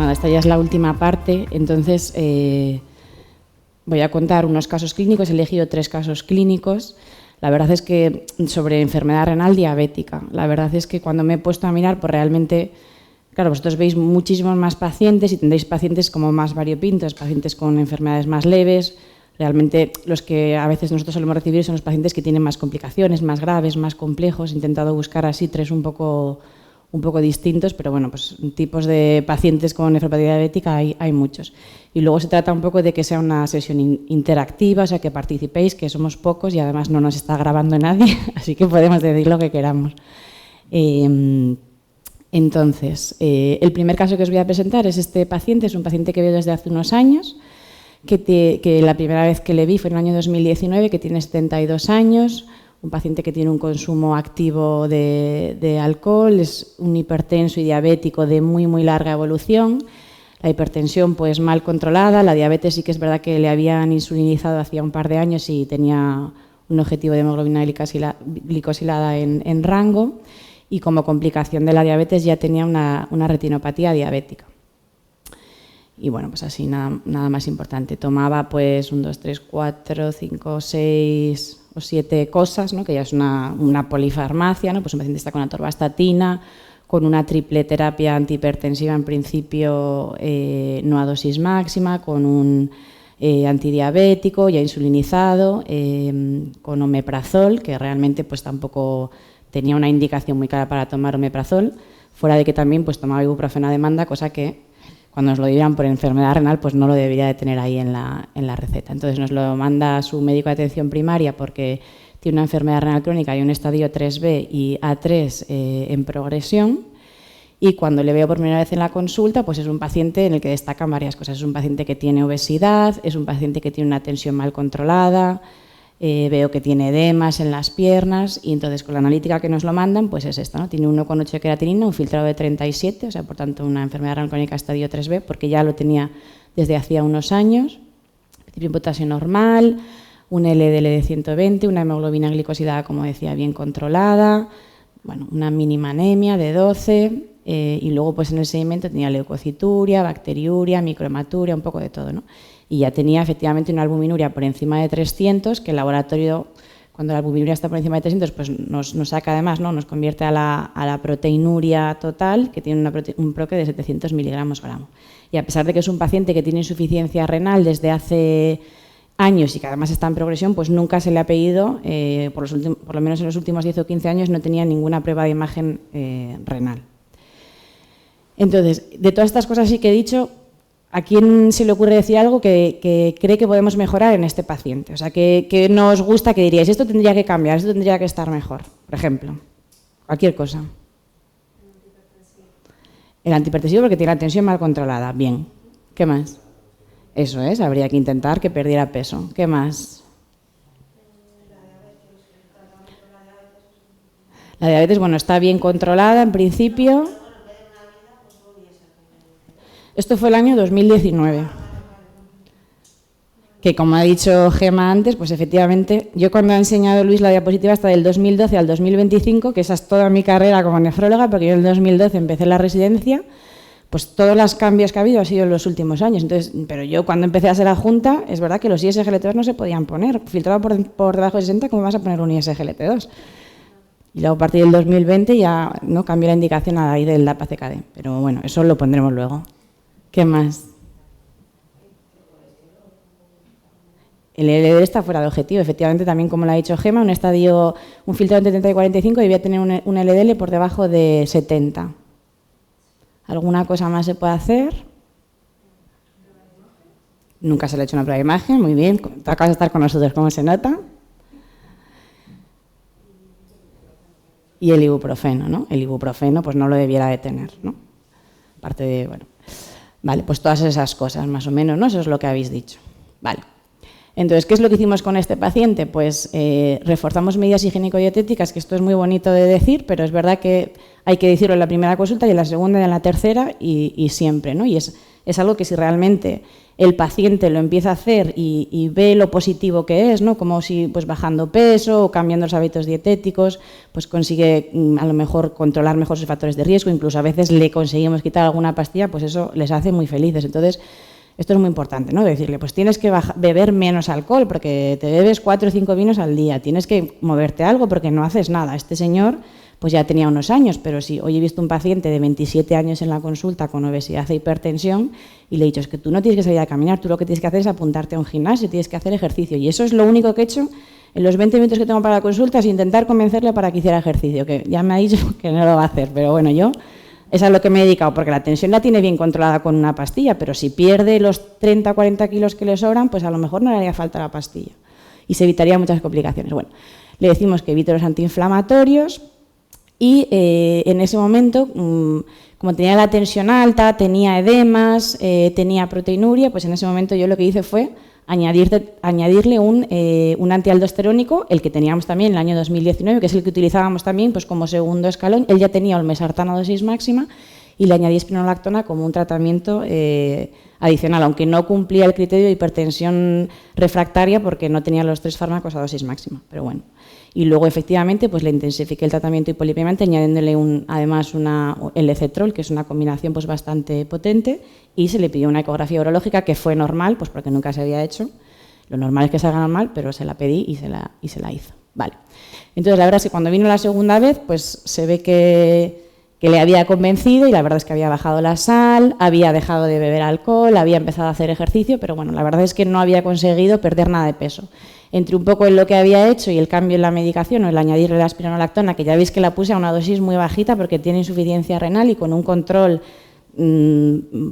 nada, esta ya es la última parte, entonces voy a contar unos casos clínicos, he elegido 3 casos clínicos. La verdad es que sobre enfermedad renal diabética, la verdad es que cuando me he puesto a mirar, pues realmente, claro, vosotros veis muchísimos más pacientes y tendréis pacientes como más variopintos, pacientes con enfermedades más leves. Realmente los que a veces nosotros solemos recibir son los pacientes que tienen más complicaciones, más graves, más complejos. He intentado buscar así 3 un poco distintos, pero bueno, pues tipos de pacientes con nefropatía diabética hay muchos. Y luego se trata un poco de que sea una sesión interactiva, o sea, que participéis, que somos pocos y además no nos está grabando nadie, así que podemos decir lo que queramos. Entonces, el primer caso que os voy a presentar es este paciente, es un paciente que veo desde hace unos años, que la primera vez que le vi fue en el año 2019, que tiene 72 años, un paciente que tiene un consumo activo de alcohol, es un hipertenso y diabético de muy larga evolución. La hipertensión pues mal controlada, la diabetes sí que es verdad que le habían insulinizado hacía un par de años y tenía un objetivo de hemoglobina glicosilada en rango, y como complicación de la diabetes ya tenía una retinopatía diabética. Y bueno, pues así nada más importante. Tomaba pues 1, 2, 3, 4, 5, 6 o 7 cosas, ¿no? Que ya es una polifarmacia, ¿no? Pues un paciente está con atorvastatina, con una triple terapia antihipertensiva en principio no a dosis máxima, con un antidiabético ya insulinizado, con omeprazol, que realmente pues tampoco tenía una indicación muy clara para tomar omeprazol, fuera de que también pues tomaba ibuprofeno a demanda, cosa que cuando nos lo dieran por enfermedad renal, pues no lo debería de tener ahí en la receta. Entonces nos lo manda su médico de atención primaria porque tiene una enfermedad renal crónica y un estadio 3B y A3 en progresión. Y cuando le veo por primera vez en la consulta, pues es un paciente en el que destacan varias cosas. Es un paciente que tiene obesidad, es un paciente que tiene una tensión mal controlada, veo que tiene edemas en las piernas, y entonces con la analítica que nos lo mandan, pues es esta, ¿no? Tiene 1,8 de creatinina, un filtrado de 37, o sea, por tanto una enfermedad renal crónica estadio 3B, porque ya lo tenía desde hacía unos años, principio potasio normal, un LDL de 120, una hemoglobina glicosilada, como decía, bien controlada, bueno, una mínima anemia de 12, y luego pues en el seguimiento tenía leucocituria, bacteriuria, microhematuria, un poco de todo, ¿no? Y ya tenía efectivamente una albuminuria por encima de 300, que el laboratorio, cuando la albuminuria está por encima de 300, pues nos saca además, ¿no? Nos convierte a la proteinuria total, que tiene un proque de 700 miligramos gramo. Y a pesar de que es un paciente que tiene insuficiencia renal desde hace años y que además está en progresión, pues nunca se le ha pedido, por lo menos en los últimos 10 o 15 años, no tenía ninguna prueba de imagen renal. Entonces, de todas estas cosas sí que he dicho, ¿a quién se le ocurre decir algo que cree que podemos mejorar en este paciente? O sea, que nos gusta, que diríais, esto tendría que cambiar, esto tendría que estar mejor, por ejemplo. Cualquier cosa. El antihipertensivo porque tiene la tensión mal controlada. Bien. ¿Qué más? Eso es, habría que intentar que perdiera peso. ¿Qué más? La diabetes, bueno, está bien controlada en principio. Esto fue el año 2019, que como ha dicho Gemma antes, pues efectivamente, yo cuando ha enseñado Luis la diapositiva hasta del 2012 al 2025, que esa es toda mi carrera como nefróloga, porque yo en el 2012 empecé la residencia, pues todos los cambios que ha habido han sido en los últimos años. Entonces, pero yo cuando empecé a ser adjunta, es verdad que los ISGLT2 no se podían poner, filtrado por debajo de 60, ¿cómo vas a poner un ISGLT2? Y luego a partir del 2020 ya no cambió la indicación a la raíz del DAPA-CKD, pero bueno, eso lo pondremos luego. ¿Qué más? El LDL está fuera de objetivo, efectivamente, también como lo ha dicho Gemma, un filtrado entre 30 y 45 debía tener un LDL por debajo de 70. ¿Alguna cosa más se puede hacer? Nunca se le ha hecho una prueba de imagen, muy bien, tú acabas de estar con nosotros, ¿cómo se nota? Y el ibuprofeno, ¿no? El ibuprofeno pues no lo debiera de tener, ¿no? Aparte de, bueno... Vale, pues todas esas cosas, más o menos, ¿no? Eso es lo que habéis dicho. Vale. Entonces, ¿qué es lo que hicimos con este paciente? Pues reforzamos medidas higiénico-dietéticas, que esto es muy bonito de decir, pero es verdad que hay que decirlo en la primera consulta y en la segunda y en la tercera y siempre, ¿no? Y es es algo que si realmente el paciente lo empieza a hacer y ve lo positivo que es, ¿no? Como si pues bajando peso o cambiando los hábitos dietéticos, pues consigue a lo mejor controlar mejor sus factores de riesgo, incluso a veces le conseguimos quitar alguna pastilla, pues eso les hace muy felices. Entonces, esto es muy importante, ¿no? Decirle, pues tienes que beber menos alcohol porque te bebes 4 o 5 vinos al día, tienes que moverte algo porque no haces nada. Este señor pues ya tenía unos años, pero si hoy he visto un paciente de 27 años en la consulta con obesidad e hipertensión y le he dicho, es que tú no tienes que salir a caminar, tú lo que tienes que hacer es apuntarte a un gimnasio, tienes que hacer ejercicio. Y eso es lo único que he hecho en los 20 minutos que tengo para la consulta, es intentar convencerle para que hiciera ejercicio, que ya me ha dicho que no lo va a hacer, pero bueno, yo es a lo que me he dedicado, porque la tensión la tiene bien controlada con una pastilla, pero si pierde los 30 o 40 kilos que le sobran, pues a lo mejor no le haría falta la pastilla y se evitaría muchas complicaciones. Bueno, le decimos que evite los antiinflamatorios. Y en ese momento, como tenía la tensión alta, tenía edemas, tenía proteinuria, pues en ese momento yo lo que hice fue añadirle un antialdosterónico, el que teníamos también en el año 2019, que es el que utilizábamos también pues como segundo escalón. Él ya tenía olmesartano dosis máxima y le añadí espironolactona como un tratamiento adicional, aunque no cumplía el criterio de hipertensión refractaria porque no tenía los 3 fármacos a dosis máxima, pero bueno. Y luego, efectivamente, pues le intensifiqué el tratamiento hipolipemiante, añadiéndole además el Ecetrol, que es una combinación pues bastante potente, y se le pidió una ecografía urológica que fue normal, pues porque nunca se había hecho. Lo normal es que salga normal, pero se la pedí y se la hizo. Vale. Entonces, la verdad es que cuando vino la segunda vez, pues se ve que le había convencido y la verdad es que había bajado la sal, había dejado de beber alcohol, había empezado a hacer ejercicio, pero bueno, la verdad es que no había conseguido perder nada de peso. Entre un poco en lo que había hecho y el cambio en la medicación o el añadirle la espironolactona, que ya veis que la puse a una dosis muy bajita porque tiene insuficiencia renal y con un control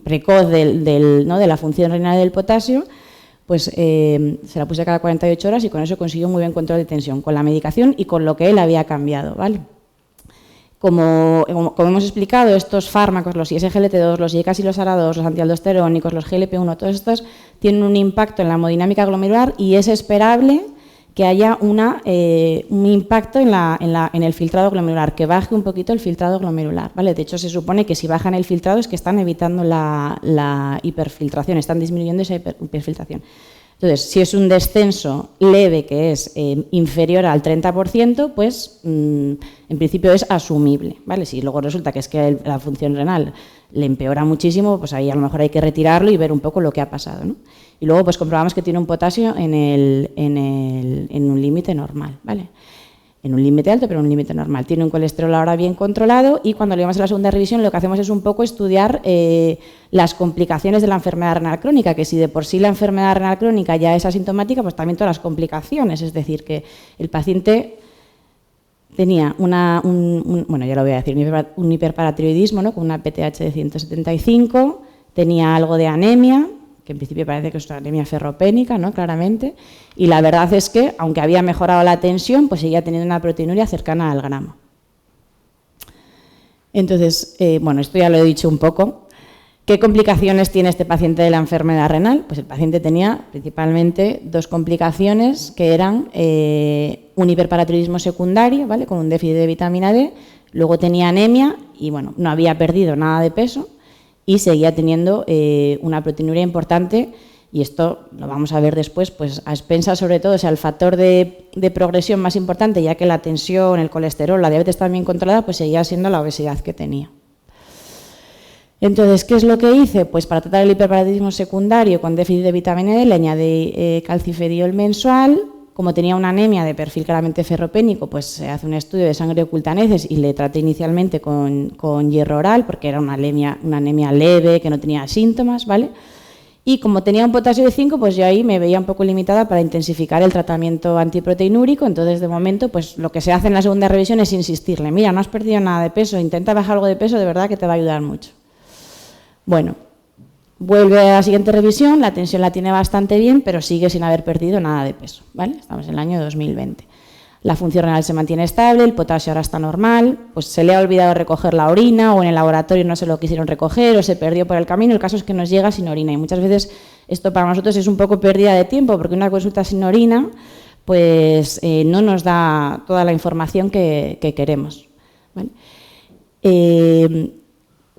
precoz de la función renal del potasio, pues se la puse cada 48 horas y con eso consiguió un muy buen control de tensión, con la medicación y con lo que él había cambiado, ¿vale? Como hemos explicado, estos fármacos, los ISGLT2, los IECAS y los ARA2, los antialdosterónicos, los GLP-1, todos estos tienen un impacto en la hemodinámica glomerular y es esperable que haya un impacto en el filtrado glomerular, que baje un poquito el filtrado glomerular, ¿vale? De hecho, se supone que si bajan el filtrado es que están evitando la hiperfiltración, están disminuyendo esa hiperfiltración. Entonces, si es un descenso leve que es inferior al 30%, pues en principio es asumible, ¿vale? Si luego resulta que es que la función renal le empeora muchísimo, pues ahí a lo mejor hay que retirarlo y ver un poco lo que ha pasado, ¿no? Y luego pues comprobamos que tiene un potasio en un límite normal, ¿vale? En un límite alto, pero en un límite normal. Tiene un colesterol ahora bien controlado y cuando le vamos a la segunda revisión lo que hacemos es un poco estudiar las complicaciones de la enfermedad renal crónica, que si de por sí la enfermedad renal crónica ya es asintomática, pues también todas las complicaciones, es decir, que el paciente tenía bueno, ya lo voy a decir, un hiperparatiroidismo, ¿no? Con una PTH de 175, tenía algo de anemia, que en principio parece que es una anemia ferropénica, ¿no? Claramente, y la verdad es que, aunque había mejorado la tensión, pues seguía teniendo una proteinuria cercana al gramo. Entonces, bueno, esto ya lo he dicho un poco. ¿Qué complicaciones tiene este paciente de la enfermedad renal? Pues el paciente tenía principalmente 2 complicaciones, que eran un hiperparatiroidismo secundario, ¿vale? Con un déficit de vitamina D, luego tenía anemia y, bueno, no había perdido nada de peso, y seguía teniendo una proteinuria importante, y esto lo vamos a ver después, pues a expensas sobre todo, o sea, el factor de progresión más importante, ya que la tensión, el colesterol, la diabetes también controlada, pues seguía siendo la obesidad que tenía. Entonces, ¿qué es lo que hice? Pues para tratar el hiperparatiroidismo secundario con déficit de vitamina D le añadí calcifediol mensual. Como tenía una anemia de perfil claramente ferropénico, pues se hace un estudio de sangre oculta en heces y le traté inicialmente con hierro oral, porque era una anemia leve, que no tenía síntomas, ¿vale? Y como tenía un potasio de 5, pues yo ahí me veía un poco limitada para intensificar el tratamiento antiproteinúrico. Entonces, de momento, pues lo que se hace en la segunda revisión es insistirle, mira, no has perdido nada de peso, intenta bajar algo de peso, de verdad que te va a ayudar mucho. Bueno, vuelve a la siguiente revisión, la tensión la tiene bastante bien, pero sigue sin haber perdido nada de peso, ¿vale? Estamos en el año 2020. La función renal se mantiene estable, el potasio ahora está normal, pues se le ha olvidado recoger la orina o en el laboratorio no se lo quisieron recoger o se perdió por el camino. El caso es que nos llega sin orina y muchas veces esto para nosotros es un poco pérdida de tiempo porque una consulta sin orina pues no nos da toda la información que queremos, ¿vale?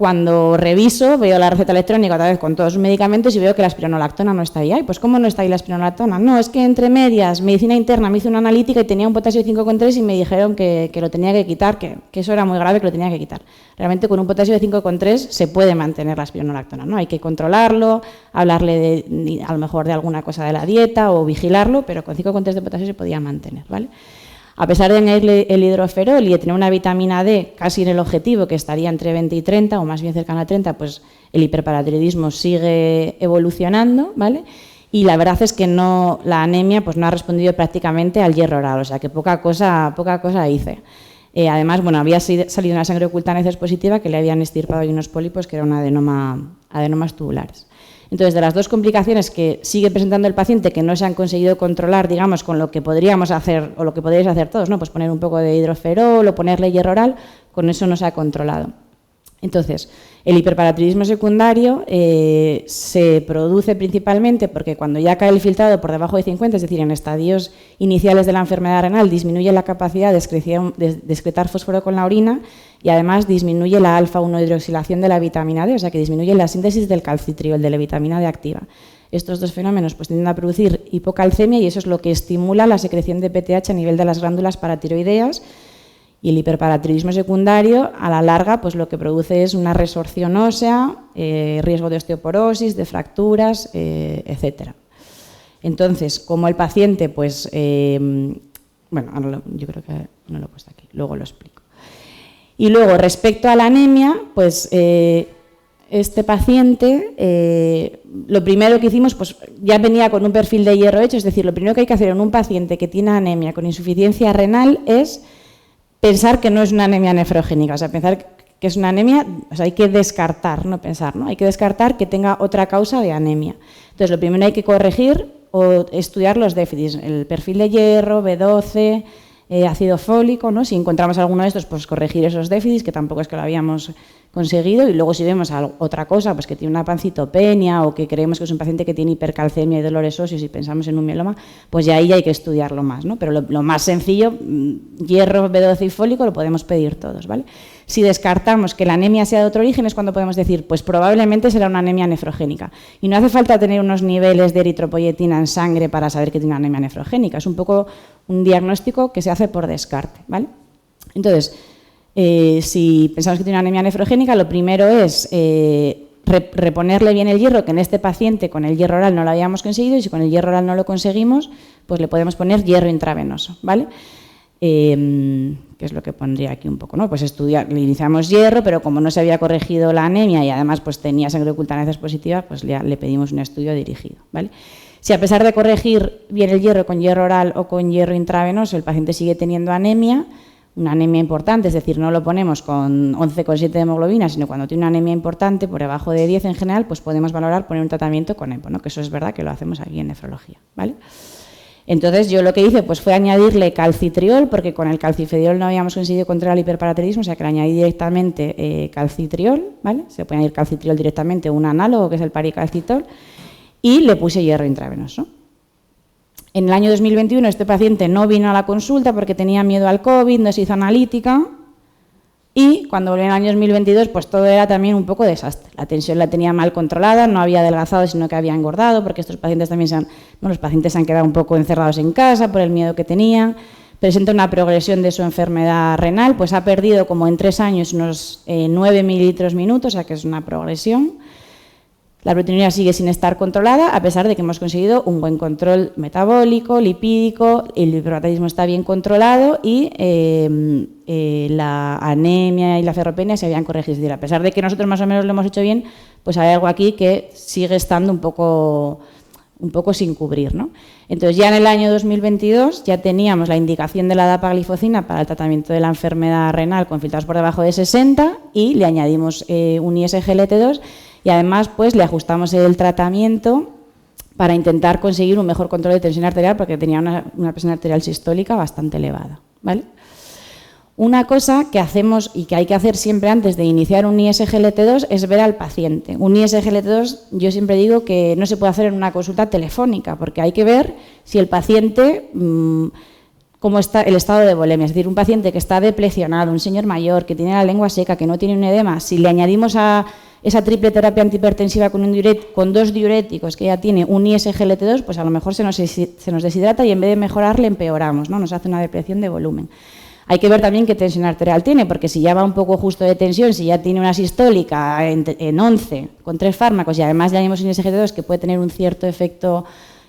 cuando reviso, veo la receta electrónica otra vez con todos los medicamentos y veo que la espironolactona no está ahí. Ay, pues ¿cómo no está ahí la espironolactona? No, es que entre medias, medicina interna, me hizo una analítica y tenía un potasio de 5,3 y me dijeron que lo tenía que quitar, que eso era muy grave, que lo tenía que quitar. Realmente con un potasio de 5,3 se puede mantener la espironolactona, ¿no? Hay que controlarlo, hablarle a lo mejor de alguna cosa de la dieta o vigilarlo, pero con 5,3 de potasio se podía mantener, ¿vale? A pesar de añadirle el hidroferol y de tener una vitamina D casi en el objetivo, que estaría entre 20 y 30, o más bien cercano a 30, pues el hiperparatiroidismo sigue evolucionando, ¿vale? Y la verdad es que la anemia pues no ha respondido prácticamente al hierro oral, o sea que poca cosa hice. Además, bueno, había salido una sangre oculta NECES positiva que le habían extirpado ahí unos pólipos que eran adenomas tubulares. Entonces, de las dos complicaciones que sigue presentando el paciente que no se han conseguido controlar, digamos, con lo que podríamos hacer o lo que podríais hacer todos, ¿no? Pues poner un poco de hidroferol o ponerle hierro oral, con eso no se ha controlado. Entonces, el hiperparatiroidismo secundario se produce principalmente porque cuando ya cae el filtrado por debajo de 50, es decir, en estadios iniciales de la enfermedad renal, disminuye la capacidad de excretar fósforo con la orina y además disminuye la alfa-1-hidroxilación de la vitamina D, o sea que disminuye la síntesis del calcitriol, de la vitamina D activa. Estos dos fenómenos pues tienden a producir hipocalcemia y eso es lo que estimula la secreción de PTH a nivel de las glándulas paratiroideas. Y el hiperparatiroidismo secundario, a la larga, pues lo que produce es una resorción ósea, riesgo de osteoporosis, de fracturas, etcétera. Entonces, como el paciente, pues, bueno, yo creo que no lo he puesto aquí, luego lo explico. Y luego, respecto a la anemia, pues este paciente, lo primero que hicimos, pues ya venía con un perfil de hierro hecho, es decir, lo primero que hay que hacer en un paciente que tiene anemia con insuficiencia renal es pensar que no es una anemia nefrogénica, o sea, pensar que es una anemia, o sea, hay que descartar, no pensar, ¿no? Hay que descartar que tenga otra causa de anemia. Entonces, lo primero hay que corregir o estudiar los déficits, el perfil de hierro, B12, ácido fólico, ¿no? Si encontramos alguno de estos, pues corregir esos déficits, que tampoco es que lo habíamos conseguido, y luego si vemos otra cosa, pues que tiene una pancitopenia o que creemos que es un paciente que tiene hipercalcemia y dolores óseos y pensamos en un mieloma, pues ya ahí hay que estudiarlo más, ¿no? Pero lo más sencillo, hierro, B12 y fólico, lo podemos pedir todos, ¿vale? Si descartamos que la anemia sea de otro origen es cuando podemos decir, pues probablemente será una anemia nefrogénica. Y no hace falta tener unos niveles de eritropoyetina en sangre para saber que tiene una anemia nefrogénica, es un poco un diagnóstico que se hace por descarte, ¿vale? Entonces, si pensamos que tiene una anemia nefrogénica, lo primero es reponerle bien el hierro, que en este paciente con el hierro oral no lo habíamos conseguido, y si con el hierro oral no lo conseguimos, pues le podemos poner hierro intravenoso, ¿vale? Que es lo que pondría aquí un poco, ¿no? Pues le iniciamos hierro, pero como no se había corregido la anemia y además pues tenía sangre oculta NECES positiva, pues le pedimos un estudio dirigido, ¿vale? Si a pesar de corregir bien el hierro con hierro oral o con hierro intravenoso, el paciente sigue teniendo anemia, una anemia importante, es decir, no lo ponemos con 11,7 de hemoglobina, sino cuando tiene una anemia importante, por debajo de 10 en general, pues podemos valorar poner un tratamiento con EPO, ¿no? Que eso es verdad que lo hacemos aquí en nefrología, ¿vale? Entonces, yo lo que hice pues, fue añadirle calcitriol, porque con el calcifediol no habíamos conseguido controlar el hiperparatiroidismo, o sea que le añadí directamente calcitriol, ¿vale? Se puede añadir calcitriol directamente, un análogo que es el paricalcitol, y le puse hierro intravenoso. En el año 2021 este paciente no vino a la consulta porque tenía miedo al COVID, no se hizo analítica, y cuando volvió en el año 2022 pues todo era también un poco desastre. La tensión la tenía mal controlada, no había adelgazado sino que había engordado, porque estos pacientes también los pacientes se han quedado un poco encerrados en casa por el miedo que tenían. Presenta una progresión de su enfermedad renal, pues ha perdido como en 3 años unos 9 mililitros minuto, o sea que es una progresión. La proteinuria sigue sin estar controlada, a pesar de que hemos conseguido un buen control metabólico, lipídico, el hiperparatiroidismo está bien controlado y la anemia y la ferropenia se habían corregido. Es decir, a pesar de que nosotros más o menos lo hemos hecho bien, pues hay algo aquí que sigue estando un poco sin cubrir, ¿no? Entonces, ya en el año 2022 ya teníamos la indicación de la dapagliflozina para el tratamiento de la enfermedad renal con filtrados por debajo de 60 y le añadimos un ISGLT2 y además pues le ajustamos el tratamiento para intentar conseguir un mejor control de tensión arterial porque tenía una presión arterial sistólica bastante elevada, ¿vale? Una cosa que hacemos y que hay que hacer siempre antes de iniciar un ISGLT2 es ver al paciente. Un ISGLT2 yo siempre digo que no se puede hacer en una consulta telefónica porque hay que ver si el paciente cómo está el estado de volemia. Es decir, un paciente que está deplecionado, un señor mayor, que tiene la lengua seca, que no tiene un edema, si le añadimos a esa triple terapia antihipertensiva con 2 diuréticos que ya tiene un ISGLT2, pues a lo mejor se nos deshidrata y en vez de mejorar le empeoramos, ¿no? Nos hace una depresión de volumen. Hay que ver también qué tensión arterial tiene, porque si ya va un poco justo de tensión, si ya tiene una sistólica en 11 con 3 fármacos y además ya tenemos un ISGLT2 que puede tener un cierto efecto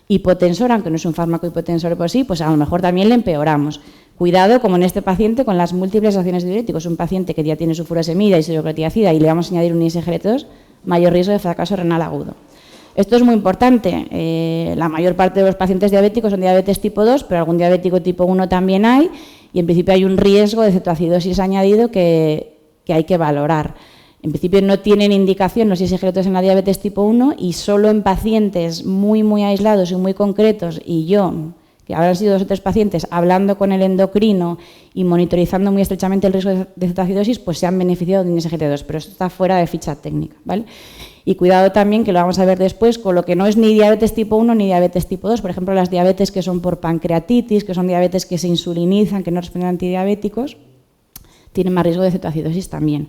hipotensor, aunque no es un fármaco hipotensor por sí, pues a lo mejor también le empeoramos. Cuidado, como en este paciente, con las múltiples acciones de diuréticos. Un paciente que ya tiene furosemida y hidroxapatida y le vamos a añadir un ISGLT2, mayor riesgo de fracaso renal agudo. Esto es muy importante. La mayor parte de los pacientes diabéticos son diabetes tipo 2, pero algún diabético tipo 1 también hay, y en principio hay un riesgo de cetoacidosis añadido que hay que valorar. En principio no tienen indicación los ISGLT2 en la diabetes tipo 1 y solo en pacientes muy, muy aislados y muy concretos, y yo, que habrán sido 2 o 3 pacientes, hablando con el endocrino y monitorizando muy estrechamente el riesgo de cetoacidosis, pues se han beneficiado de un ISGLT2, pero esto está fuera de ficha técnica, ¿vale? Y cuidado también, que lo vamos a ver después, con lo que no es ni diabetes tipo 1 ni diabetes tipo 2, por ejemplo, las diabetes que son por pancreatitis, que son diabetes que se insulinizan, que no responden a antidiabéticos, tienen más riesgo de cetoacidosis también.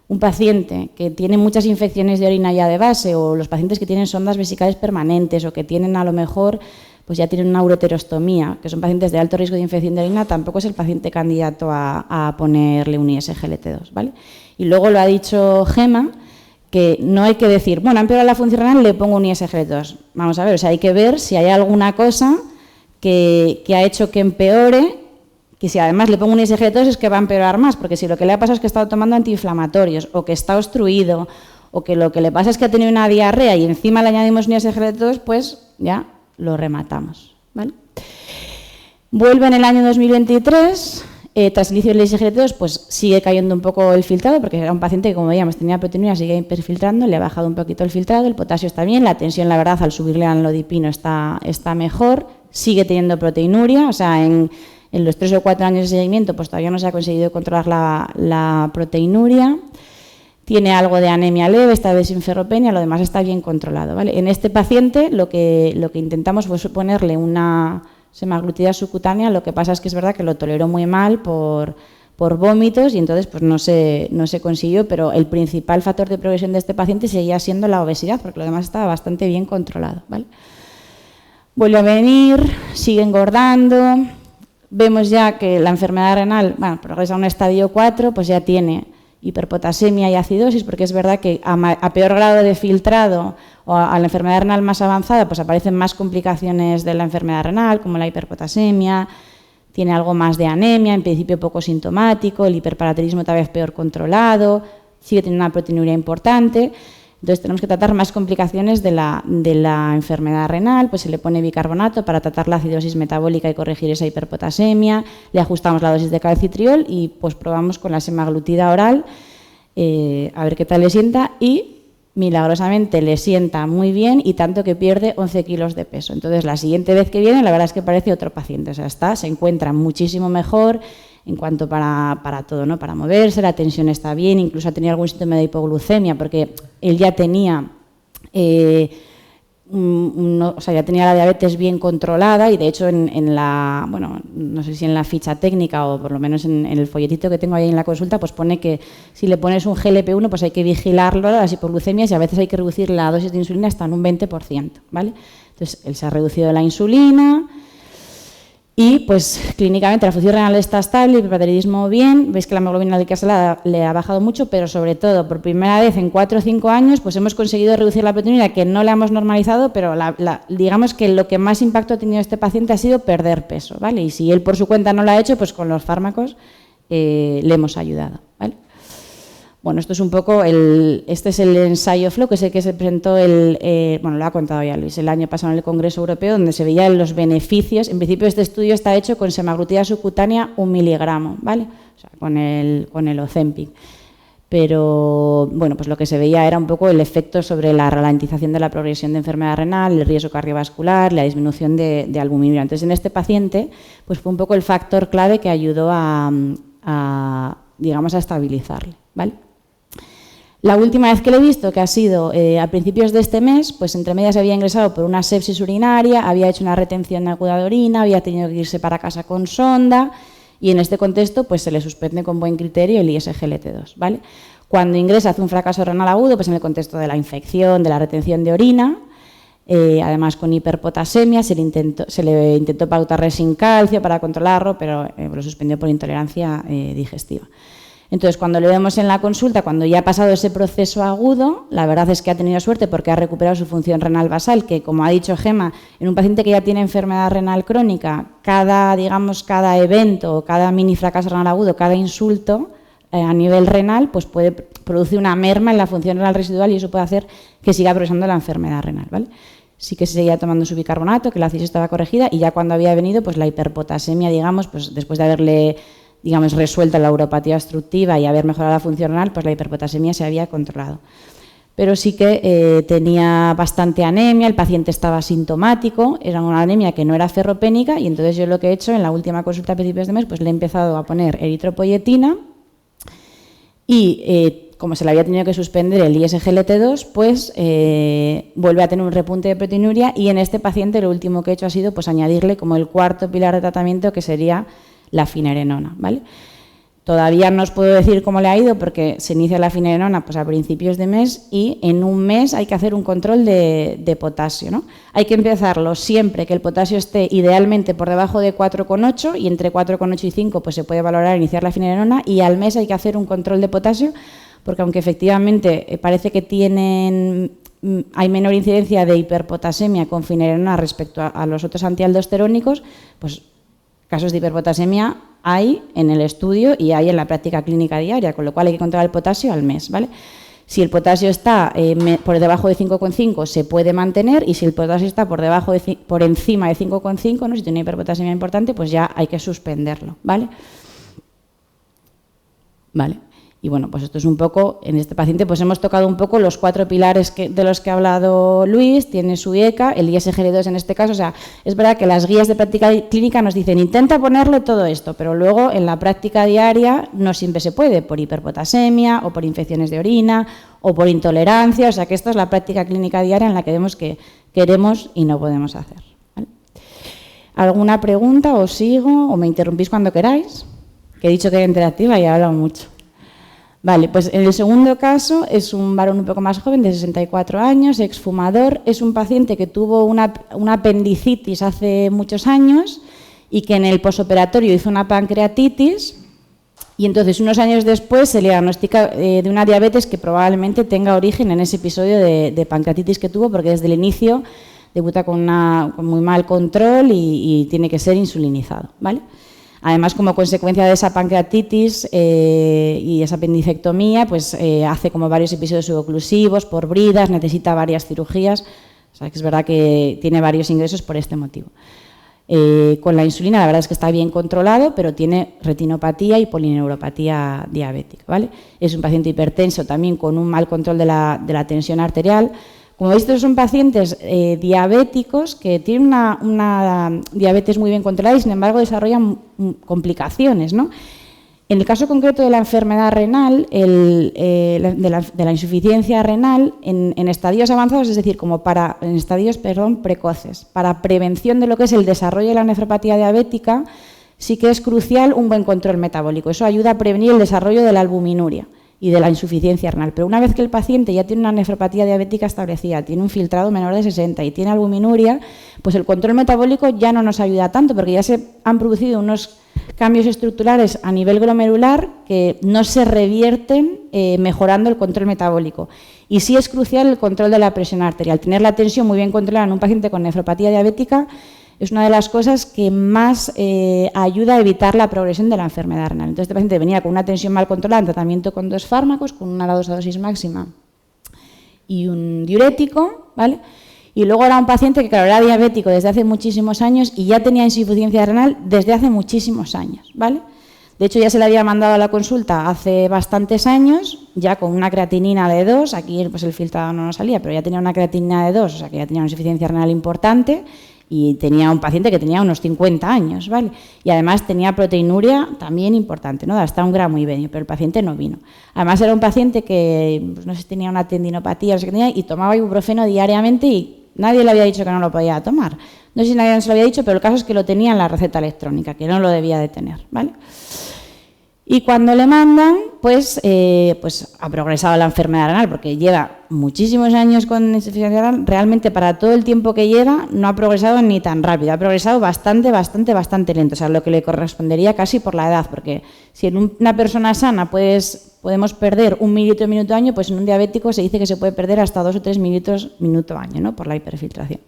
Un paciente que tiene muchas infecciones de orina ya de base, o los pacientes que tienen sondas vesicales permanentes, o que tienen a lo mejor, pues ya tienen una uroterostomía, que son pacientes de alto riesgo de infección de orina, tampoco es el paciente candidato a ponerle un ISGLT2, ¿vale? Y luego lo ha dicho Gema, que no hay que decir, bueno, ha empeorado la función renal, le pongo un ISGLT2. Vamos a ver, o sea, hay que ver si hay alguna cosa que ha hecho que empeore, que si además le pongo un ISGLT2 es que va a empeorar más, porque si lo que le ha pasado es que ha estado tomando antiinflamatorios, o que está obstruido, o que lo que le pasa es que ha tenido una diarrea y encima le añadimos un ISGLT2, pues ya lo rematamos, ¿vale? Vuelve en el año 2023, tras el inicio del ISGLT2, pues sigue cayendo un poco el filtrado, porque era un paciente que, como veíamos, tenía proteinuria, sigue hiperfiltrando, le ha bajado un poquito el filtrado, el potasio está bien, la tensión, la verdad, al subirle al amlodipino está mejor, sigue teniendo proteinuria, o sea, en los 3 o 4 años de seguimiento, pues todavía no se ha conseguido controlar la proteinuria. Tiene algo de anemia leve, esta vez sin ferropenia, lo demás está bien controlado, ¿vale? En este paciente lo que intentamos fue ponerle una semaglutida subcutánea, lo que pasa es que es verdad que lo toleró muy mal por vómitos y entonces pues no se consiguió, pero el principal factor de progresión de este paciente seguía siendo la obesidad, porque lo demás estaba bastante bien controlado, ¿vale? Vuelve a venir, sigue engordando, vemos ya que la enfermedad renal, bueno, progresa a un estadio 4, pues ya tiene hiperpotasemia y acidosis, porque es verdad que a peor grado de filtrado o a la enfermedad renal más avanzada, pues aparecen más complicaciones de la enfermedad renal, como la hiperpotasemia, tiene algo más de anemia, en principio poco sintomático, el hiperparatilismo tal vez peor controlado, sigue teniendo una proteinuria importante. Entonces tenemos que tratar más complicaciones de la enfermedad renal, pues se le pone bicarbonato para tratar la acidosis metabólica y corregir esa hiperpotasemia, le ajustamos la dosis de calcitriol y pues probamos con la semaglutida oral, a ver qué tal le sienta, y milagrosamente le sienta muy bien y tanto que pierde 11 kilos de peso. Entonces la siguiente vez que viene la verdad es que parece otro paciente, o sea, se encuentra muchísimo mejor en cuanto para todo, ¿no? Para moverse, la tensión está bien, incluso ha tenido algún síntoma de hipoglucemia, porque él ya tenía, ya tenía la diabetes bien controlada y de hecho en la, bueno, no sé si en la ficha técnica o por lo menos en el folletito que tengo ahí en la consulta, pues pone que si le pones un GLP-1 pues hay que vigilarlo, las hipoglucemias, y a veces hay que reducir la dosis de insulina hasta en un 20%, ¿vale? Entonces él se ha reducido la insulina. Y, pues, clínicamente la función renal está estable, el hiperparatidismo bien, veis que la hemoglobina glicosílica le ha bajado mucho, pero sobre todo, por primera vez en 4 o 5 años, pues hemos conseguido reducir la proteinuria, que no la hemos normalizado, pero digamos que lo que más impacto ha tenido este paciente ha sido perder peso, ¿vale? Y si él por su cuenta no lo ha hecho, pues con los fármacos le hemos ayudado, ¿vale? Bueno, esto es un poco, este es el ensayo FLOW, que es el que se presentó, bueno, lo ha contado ya Luis, el año pasado en el Congreso Europeo, donde se veían los beneficios. En principio este estudio está hecho con semaglutida subcutánea 1 miligramo, ¿vale? O sea, con el Ozempic. Pero, bueno, pues lo que se veía era un poco el efecto sobre la ralentización de la progresión de enfermedad renal, el riesgo cardiovascular, la disminución de albuminuria. Entonces, en este paciente, pues fue un poco el factor clave que ayudó digamos, a estabilizarle, ¿vale? La última vez que le he visto, que ha sido a principios de este mes, pues entre medias había ingresado por una sepsis urinaria, había hecho una retención aguda de orina, había tenido que irse para casa con sonda y en este contexto pues se le suspende con buen criterio el ISGLT2, ¿vale? Cuando ingresa hace un fracaso renal agudo, pues en el contexto de la infección, de la retención de orina, además con hiperpotasemia, se le intentó pautar resin calcio para controlarlo, pero lo suspendió por intolerancia digestiva. Entonces, cuando le vemos en la consulta, cuando ya ha pasado ese proceso agudo, la verdad es que ha tenido suerte porque ha recuperado su función renal basal, que como ha dicho Gemma, en un paciente que ya tiene enfermedad renal crónica, cada evento, cada mini fracaso renal agudo, cada insulto a nivel renal, pues puede producir una merma en la función renal residual y eso puede hacer que siga progresando la enfermedad renal, ¿vale? Sí que se seguía tomando su bicarbonato, que la acidosis estaba corregida y ya cuando había venido, pues la hiperpotasemia, digamos, pues después de haberle resuelta la uropatía obstructiva y haber mejorado la función renal, pues la hiperpotasemia se había controlado. Pero sí que tenía bastante anemia, el paciente estaba sintomático, era una anemia que no era ferropénica y entonces yo lo que he hecho en la última consulta a principios de mes, pues le he empezado a poner eritropoyetina y como se le había tenido que suspender el ISGLT2, pues vuelve a tener un repunte de proteinuria y en este paciente lo último que he hecho ha sido pues añadirle como el cuarto pilar de tratamiento que sería la finerenona, ¿vale? Todavía no os puedo decir cómo le ha ido porque se inicia la finerenona pues a principios de mes y en un mes hay que hacer un control de potasio, ¿no? Hay que empezarlo siempre que el potasio esté idealmente por debajo de 4,8 y entre 4,8 y 5 pues se puede valorar iniciar la finerenona y al mes hay que hacer un control de potasio porque aunque efectivamente parece que hay menor incidencia de hiperpotasemia con finerenona respecto a los otros antialdosterónicos, pues casos de hiperpotasemia hay en el estudio y hay en la práctica clínica diaria, con lo cual hay que controlar el potasio al mes, ¿vale? Si el potasio está por debajo de 5,5 se puede mantener y si el potasio está por encima de 5,5, ¿no? Si tiene una hiperpotasemia importante, pues ya hay que suspenderlo, ¿vale? Vale. Y bueno, pues esto es un poco, en este paciente pues hemos tocado un poco los 4 pilares de los que ha hablado Luis, tiene su IECA, el ISGL2 en este caso, o sea, es verdad que las guías de práctica clínica nos dicen intenta ponerle todo esto, pero luego en la práctica diaria no siempre se puede, por hiperpotasemia o por infecciones de orina o por intolerancia, o sea que esta es la práctica clínica diaria en la que vemos que queremos y no podemos hacer, ¿vale? ¿Alguna pregunta? ¿Os sigo? ¿O me interrumpís cuando queráis? Que he dicho que era interactiva y he hablado mucho. Vale, pues en el segundo caso es un varón un poco más joven, de 64 años, exfumador. Es un paciente que tuvo una apendicitis hace muchos años y que en el posoperatorio hizo una pancreatitis y entonces unos años después se le diagnostica de una diabetes que probablemente tenga origen en ese episodio de pancreatitis que tuvo porque desde el inicio debuta con muy mal control y tiene que ser insulinizado, ¿vale? Además, como consecuencia de esa pancreatitis y esa apendicectomía, pues hace como varios episodios suboclusivos por bridas, necesita varias cirugías, o sea que es verdad que tiene varios ingresos por este motivo. Con la insulina la verdad es que está bien controlado, pero tiene retinopatía y polineuropatía diabética, ¿vale? Es un paciente hipertenso también con un mal control de la tensión arterial. Como veis, estos son pacientes diabéticos que tienen una diabetes muy bien controlada y, sin embargo, desarrollan complicaciones, ¿no? En el caso concreto de la enfermedad renal, de la insuficiencia renal, en estadios avanzados, es decir, en estadios precoces, para prevención de lo que es el desarrollo de la nefropatía diabética, sí que es crucial un buen control metabólico. Eso ayuda a prevenir el desarrollo de la albuminuria y de la insuficiencia renal. Pero una vez que el paciente ya tiene una nefropatía diabética establecida, tiene un filtrado menor de 60 y tiene albuminuria, pues el control metabólico ya no nos ayuda tanto porque ya se han producido unos cambios estructurales a nivel glomerular que no se revierten mejorando el control metabólico. Y sí es crucial el control de la presión arterial. Tener la tensión muy bien controlada en un paciente con nefropatía diabética es una de las cosas que más ayuda a evitar la progresión de la enfermedad renal. Entonces, este paciente venía con una tensión mal controlada, en tratamiento con 2 fármacos, con una dosis máxima y un diurético, ¿vale? Y luego era un paciente que, claro, era diabético desde hace muchísimos años y ya tenía insuficiencia renal desde hace muchísimos años, ¿vale? De hecho, ya se le había mandado a la consulta hace bastantes años, ya con una creatinina de 2, aquí pues el filtrado no nos salía, pero ya tenía una creatinina de 2, o sea que ya tenía una insuficiencia renal importante. Y tenía un paciente que tenía unos 50 años, ¿vale? Y además tenía proteinuria también importante, ¿no? Hasta 1,5 gramos, pero el paciente no vino. Además era un paciente que, pues, no sé si tenía una tendinopatía, no sé qué tenía, y tomaba ibuprofeno diariamente y nadie le había dicho que no lo podía tomar. No sé si nadie se lo había dicho, pero el caso es que lo tenía en la receta electrónica, que no lo debía de tener, ¿vale? Y cuando le mandan, pues ha progresado la enfermedad renal, porque lleva muchísimos años con insuficiencia renal. Realmente para todo el tiempo que lleva no ha progresado ni tan rápido, ha progresado bastante lento, o sea, lo que le correspondería casi por la edad, porque si en una persona sana podemos perder 1 mililitro minuto año, pues en un diabético se dice que se puede perder hasta 2 o 3 mililitros minuto año, ¿no? Por la hiperfiltración.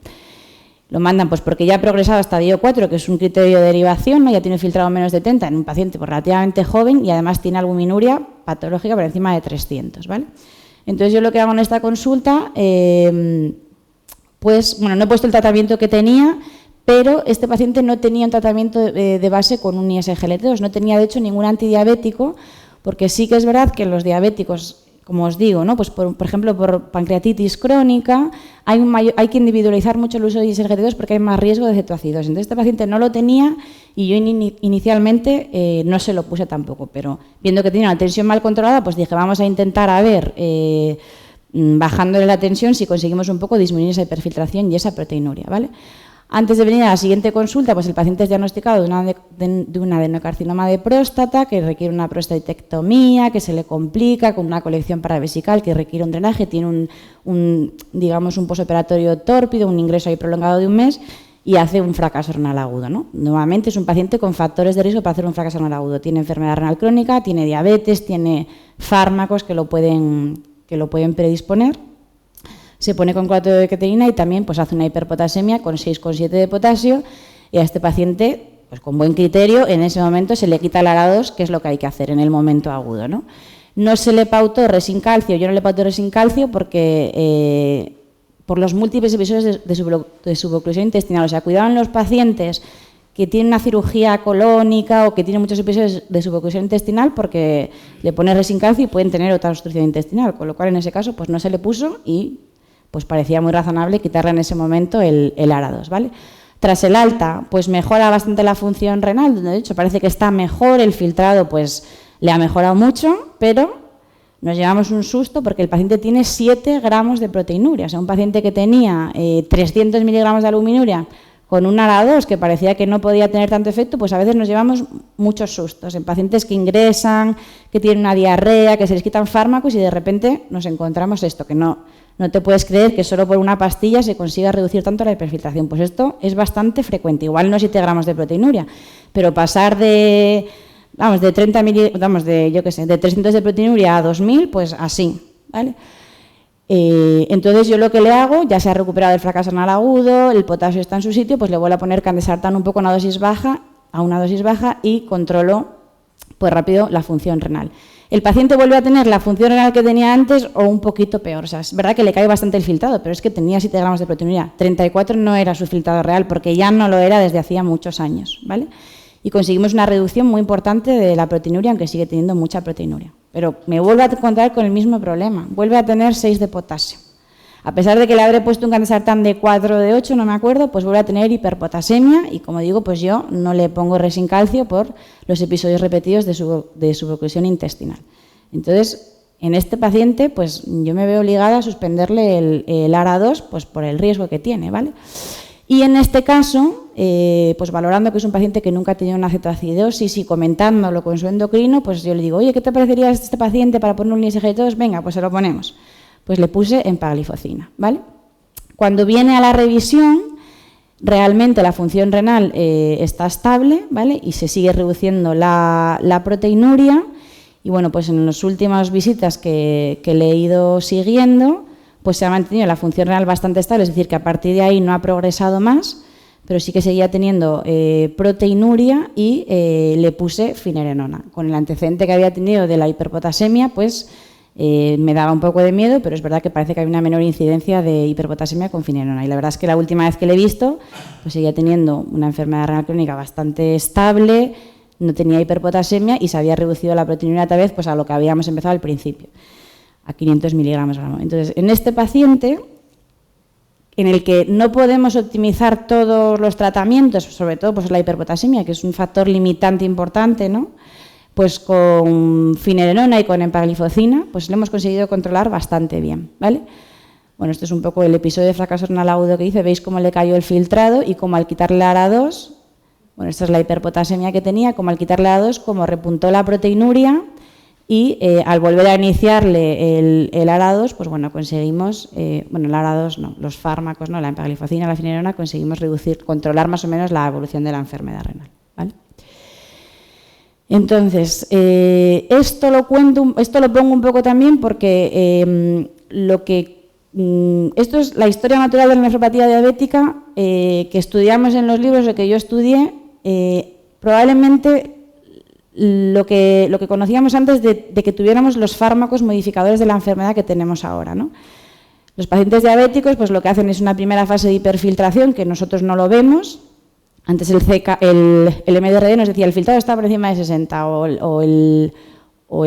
Lo mandan pues porque ya ha progresado hasta DIO4, que es un criterio de derivación, ¿no? Ya tiene filtrado menos de 30 en un paciente pues, relativamente joven y además tiene albuminuria patológica por encima de 300, ¿vale? Entonces yo lo que hago en esta consulta, pues bueno, no he puesto el tratamiento que tenía, pero este paciente no tenía un tratamiento de base con un ISGLT2, no tenía de hecho ningún antidiabético, porque sí que es verdad que los diabéticos, como os digo, ¿no? Pues por ejemplo, por pancreatitis crónica, hay que individualizar mucho el uso de ISGLT2 porque hay más riesgo de cetoacidosis. Entonces, este paciente no lo tenía y yo inicialmente no se lo puse tampoco, pero viendo que tenía una tensión mal controlada, pues dije, vamos a intentar a ver, bajándole la tensión, si conseguimos un poco disminuir esa hiperfiltración y esa proteinuria, ¿vale? Antes de venir a la siguiente consulta, pues el paciente es diagnosticado de un adenocarcinoma de próstata que requiere una prostatectomía, que se le complica con una colección paravesical que requiere un drenaje, tiene digamos, un posoperatorio tórpido, un ingreso ahí prolongado de 1 mes y hace un fracaso renal agudo, ¿no? Nuevamente es un paciente con factores de riesgo para hacer un fracaso renal agudo. Tiene enfermedad renal crónica, tiene diabetes, tiene fármacos que lo pueden predisponer. Se pone con 4 de keterina y también pues, hace una hiperpotasemia con 6,7 de potasio y a este paciente, pues con buen criterio, en ese momento se le quita el ARA2, que es lo que hay que hacer en el momento agudo, ¿no? No se le pautó resincalcio, yo no le pauté resincalcio porque por los múltiples episodios de suboclusión intestinal, o sea, cuidaban los pacientes que tienen una cirugía colónica o que tienen muchos episodios de suboclusión intestinal porque le pone resincalcio y pueden tener otra obstrucción intestinal, con lo cual en ese caso pues no se le puso y pues parecía muy razonable quitarle en ese momento el ARA2, ¿vale? Tras el alta, pues mejora bastante la función renal, de hecho parece que está mejor, el filtrado pues le ha mejorado mucho, pero nos llevamos un susto porque el paciente tiene 7 gramos de proteinuria, o sea, un paciente que tenía 300 miligramos de albuminuria con un ARA2 que parecía que no podía tener tanto efecto, pues a veces nos llevamos muchos sustos en pacientes que ingresan, que tienen una diarrea, que se les quitan fármacos y de repente nos encontramos esto, que no te puedes creer que solo por una pastilla se consiga reducir tanto la hiperfiltración. Pues esto es bastante frecuente, igual no 7 gramos de proteinuria, pero pasar de 300 de proteinuria a 2000, pues así, ¿vale? Entonces yo lo que le hago, ya se ha recuperado el fracaso renal agudo, el potasio está en su sitio, pues le vuelvo a poner candesartán un poco a una dosis baja y controlo pues rápido la función renal. El paciente vuelve a tener la función renal que tenía antes o un poquito peor. O sea, es verdad que le cae bastante el filtrado, pero es que tenía 7 gramos de proteinuria. 34 no era su filtrado real porque ya no lo era desde hacía muchos años, ¿vale? Y conseguimos una reducción muy importante de la proteinuria, aunque sigue teniendo mucha proteinuria. Pero me vuelve a encontrar con el mismo problema. Vuelve a tener 6 de potasio. A pesar de que le habré puesto un candesartán de 4 o de 8, no me acuerdo, pues vuelve a tener hiperpotasemia y, como digo, pues yo no le pongo resincalcio por los episodios repetidos de suboclusión intestinal. Entonces, en este paciente, pues yo me veo obligada a suspenderle el ARA2 pues, por el riesgo que tiene, ¿vale? Y en este caso, pues valorando que es un paciente que nunca ha tenido una cetoacidosis y comentándolo con su endocrino, pues yo le digo, oye, ¿qué te parecería este paciente para poner un ISGLT2? Venga, pues se lo ponemos. Pues le puse empagliflozina, ¿vale? Cuando viene a la revisión, realmente la función renal está estable, ¿vale? Y se sigue reduciendo la proteinuria. Y bueno, pues en las últimas visitas que le he ido siguiendo, pues se ha mantenido la función renal bastante estable, es decir, que a partir de ahí no ha progresado más, pero sí que seguía teniendo proteinuria y le puse finerenona. Con el antecedente que había tenido de la hiperpotasemia, pues me daba un poco de miedo, pero es verdad que parece que hay una menor incidencia de hiperpotasemia con finerenona. Y la verdad es que la última vez que le he visto, pues seguía teniendo una enfermedad renal crónica bastante estable, no tenía hiperpotasemia y se había reducido la proteinuria otra vez pues, a lo que habíamos empezado al principio, a 500 miligramos gramo. Entonces, en este paciente, en el que no podemos optimizar todos los tratamientos, sobre todo pues, la hiperpotasemia, que es un factor limitante importante, ¿no? Pues con finerenona y con empagliflozina, pues lo hemos conseguido controlar bastante bien, ¿vale? Bueno, esto es un poco el episodio de fracaso renal agudo que hice, veis cómo le cayó el filtrado y cómo al quitarle la ARA2, bueno, esta es la hiperpotasemia que tenía, como al quitarle la ARA2, como repuntó la proteinuria, y al volver a iniciarle el ARA2, pues bueno, conseguimos, bueno, el ARA2 no, los fármacos, no, la empagliflozina, la finerenona, conseguimos controlar más o menos la evolución de la enfermedad renal, ¿vale? Entonces, esto lo pongo un poco también porque esto es la historia natural de la nefropatía diabética que estudiamos en los libros, lo que yo estudié, probablemente lo que conocíamos antes de que tuviéramos los fármacos modificadores de la enfermedad que tenemos ahora, ¿no? Los pacientes diabéticos pues lo que hacen es una primera fase de hiperfiltración que nosotros no lo vemos. Antes el MDRD nos decía el filtrado está por encima de 60 o el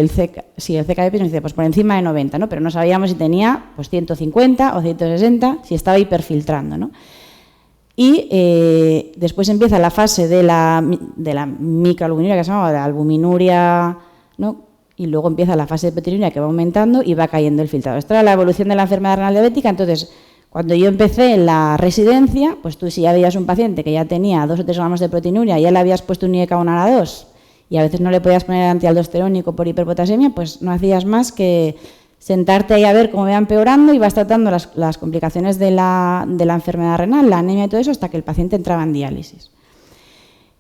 CKDP nos decía pues por encima de 90, ¿no? Pero no sabíamos si tenía pues 150 o 160, si estaba hiperfiltrando, ¿no? Y después empieza la fase de la microalbuminuria, que se llama la albuminuria, ¿no? Y luego empieza la fase de proteinuria que va aumentando y va cayendo el filtrado. Esto era la evolución de la enfermedad renal diabética. Entonces, cuando yo empecé en la residencia, pues tú si ya veías un paciente que ya tenía 2 o 3 gramos de proteinuria y ya le habías puesto un IECA o un ARA2 y a veces no le podías poner antialdosterónico por hiperpotasemia, pues no hacías más que sentarte ahí a ver cómo va empeorando y vas tratando las complicaciones de la enfermedad renal, la anemia y todo eso, hasta que el paciente entraba en diálisis.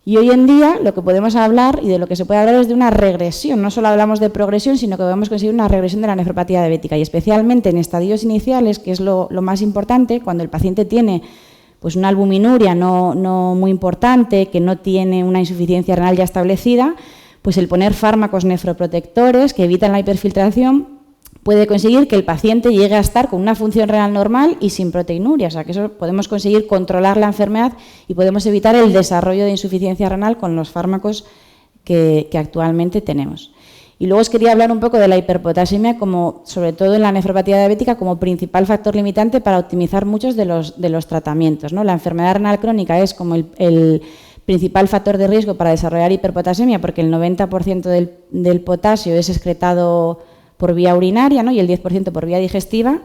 Y hoy en día lo que podemos hablar y de lo que se puede hablar es de una regresión. No solo hablamos de progresión, sino que podemos conseguir una regresión de la nefropatía diabética. Y especialmente en estadios iniciales, que es lo más importante, cuando el paciente tiene pues, una albuminuria no muy importante, que no tiene una insuficiencia renal ya establecida, pues el poner fármacos nefroprotectores que evitan la hiperfiltración puede conseguir que el paciente llegue a estar con una función renal normal y sin proteinuria. O sea, que eso podemos conseguir controlar la enfermedad y podemos evitar el desarrollo de insuficiencia renal con los fármacos que actualmente tenemos. Y luego os quería hablar un poco de la hiperpotasemia, como, sobre todo en la nefropatía diabética, como principal factor limitante para optimizar muchos de los tratamientos, ¿no? La enfermedad renal crónica es como el principal factor de riesgo para desarrollar hiperpotasemia, porque el 90% del potasio es excretado por vía urinaria, ¿no? Y el 10% por vía digestiva,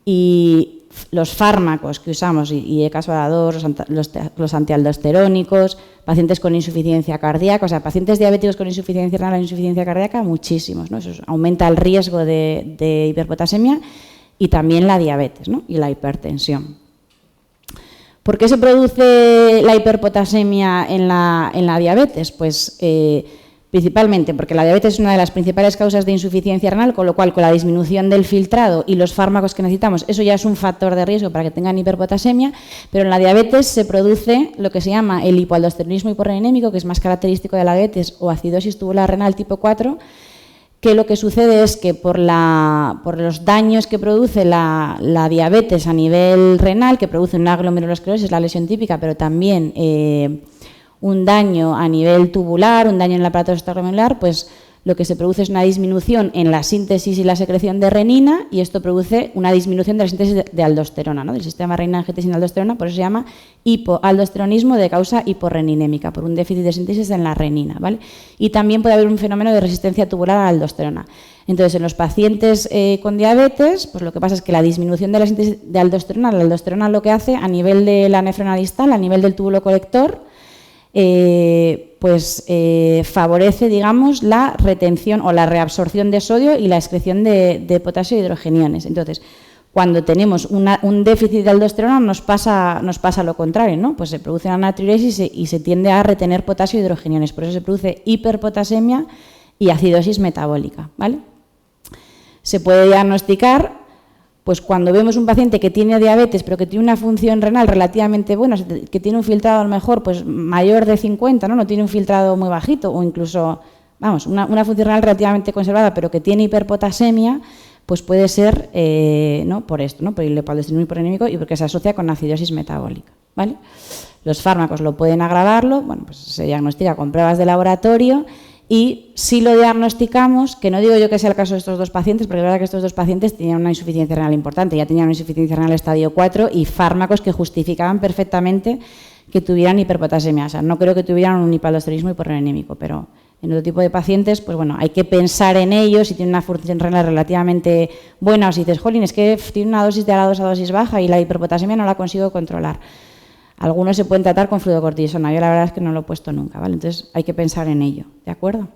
y los fármacos que usamos, IECAs o ARA2, los antialdosterónicos, pacientes con insuficiencia cardíaca, o sea, pacientes diabéticos con insuficiencia renal o insuficiencia cardíaca, muchísimos, ¿no? Eso aumenta el riesgo de hiperpotasemia y también la diabetes, ¿no? Y la hipertensión. ¿Por qué se produce la hiperpotasemia en la diabetes? Pues principalmente porque la diabetes es una de las principales causas de insuficiencia renal, con lo cual con la disminución del filtrado y los fármacos que necesitamos, eso ya es un factor de riesgo para que tengan hiperpotasemia, pero en la diabetes se produce lo que se llama el hipoaldosteronismo hiporreninémico, que es más característico de la diabetes, o acidosis tubular renal tipo 4, que lo que sucede es que por los daños que produce la diabetes a nivel renal, que produce una glomerulosclerosis, la lesión típica, pero también un daño a nivel tubular, un daño en el aparato extraglomerular, pues lo que se produce es una disminución en la síntesis y la secreción de renina, y esto produce una disminución de la síntesis de aldosterona, ¿no? Del sistema renina-angiotensina-aldosterona, por eso se llama hipoaldosteronismo de causa hiporreninémica, por un déficit de síntesis en la renina, ¿vale? Y también puede haber un fenómeno de resistencia tubular a la aldosterona. Entonces, en los pacientes con diabetes, pues lo que pasa es que la disminución de la síntesis de aldosterona, la aldosterona lo que hace a nivel de la nefrona distal, a nivel del túbulo colector, favorece, digamos, la retención o la reabsorción de sodio y la excreción de potasio e hidrogeniones. Entonces, cuando tenemos un déficit de aldosterona nos pasa lo contrario, ¿no? Pues se produce una natriuresis y se tiende a retener potasio e hidrogeniones. Por eso se produce hiperpotasemia y acidosis metabólica, ¿vale? Se puede diagnosticar pues cuando vemos un paciente que tiene diabetes pero que tiene una función renal relativamente buena, que tiene un filtrado a lo mejor pues mayor de 50, no tiene un filtrado muy bajito, o incluso, vamos, una función renal relativamente conservada pero que tiene hiperpotasemia, pues puede ser ¿no? Por esto, ¿no? Por el hipoaldosteronismo hiporrenímico y porque se asocia con acidosis metabólica, ¿vale? Los fármacos lo pueden agravarlo, bueno, pues se diagnostica con pruebas de laboratorio y si lo diagnosticamos, que no digo yo que sea el caso de estos dos pacientes, porque es verdad que estos dos pacientes tenían una insuficiencia renal importante, ya tenían una insuficiencia renal estadio 4 y fármacos que justificaban perfectamente que tuvieran hiperpotasemia. O sea, no creo que tuvieran un hipoaldosteronismo hiporrenémico, pero en otro tipo de pacientes, pues bueno, hay que pensar en ellos si tienen una función renal relativamente buena o si dices, jolín, es que tiene una dosis de ALA2 a dosis baja y la hiperpotasemia no la consigo controlar. Algunos se pueden tratar con fluorocortisona, yo la verdad es que no lo he puesto nunca, ¿vale? Entonces hay que pensar en ello, ¿de acuerdo?